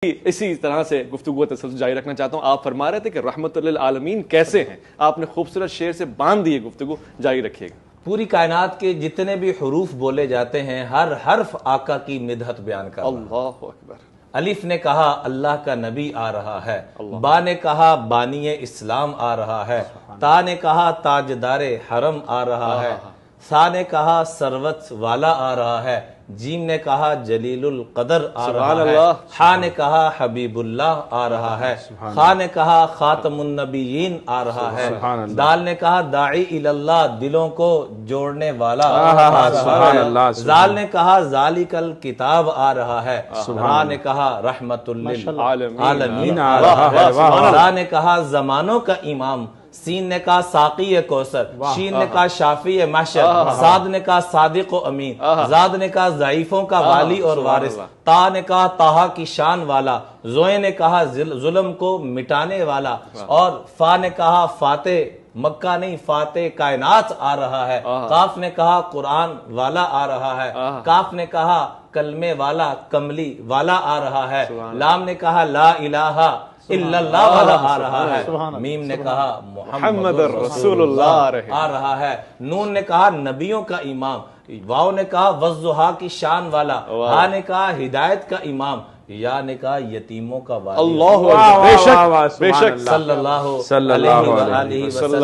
اسی طرح سے گفتگو تسلسل جاری رکھنا چاہتا ہوں. آپ فرما رہے تھے کہ رحمت للعالمین کیسے ہیں, آپ نے خوبصورت شعر سے باندھ دیے, گفتگو جاری رکھیے گا. پوری کائنات کے جتنے بھی حروف بولے جاتے ہیں ہر حرف آقا کی مدحت بیان کر رہا ہے. اللہ اکبر. الف نے کہا اللہ کا نبی آ رہا ہے, با نے کہا بانی اسلام آ رہا ہے, تا نے کہا تاجدار حرم آ رہا ہے, سا نے کہا سروت والا آ رہا ہے, جیم نے کہا جلیل القدر آ رہا ہے, ہا نے کہا حبیب اللہ آ رہا ہے, خا نے کہا خاتم النبیین آ رہا ہے, دال نے کہا داعی اللہ دلوں کو جوڑنے والا, زال نے کہا ذالک الکتاب آ رہا ہے, را نے کہا رحمت للعالمین آ رہا ہے, را نے کہا زمانوں کا امام, سین نے کہا ساقی کوثر, شین نے کہا شافی محشر, صاد نے کہا صادق و امین, زاد نے کہا ضعیفوں کا والی اور وارث, تا نے کہا طٰہٰ کی شان والا, زوئے نے کہا ظلم کو مٹانے والا, اور فا نے کہا فاتح مکہ نہیں فاتح کائنات آ رہا ہے, قاف نے کہا قرآن والا آ رہا ہے, کاف نے کہا کلمے والا کملی والا آ رہا ہے, لام نے کہا لا الہ الا اللہ والا آ رہا ہے, میم نے کہا محمد رسول اللہ آ رہا ہے, نون نے کہا نبیوں کا امام, واو نے کہا والضحیٰ کی شان والا, ہا نے کہا ہدایت کا امام, یا نے کہا یتیموں کا والی. اللہ بے شک صلی اللہ علیہ وسلم.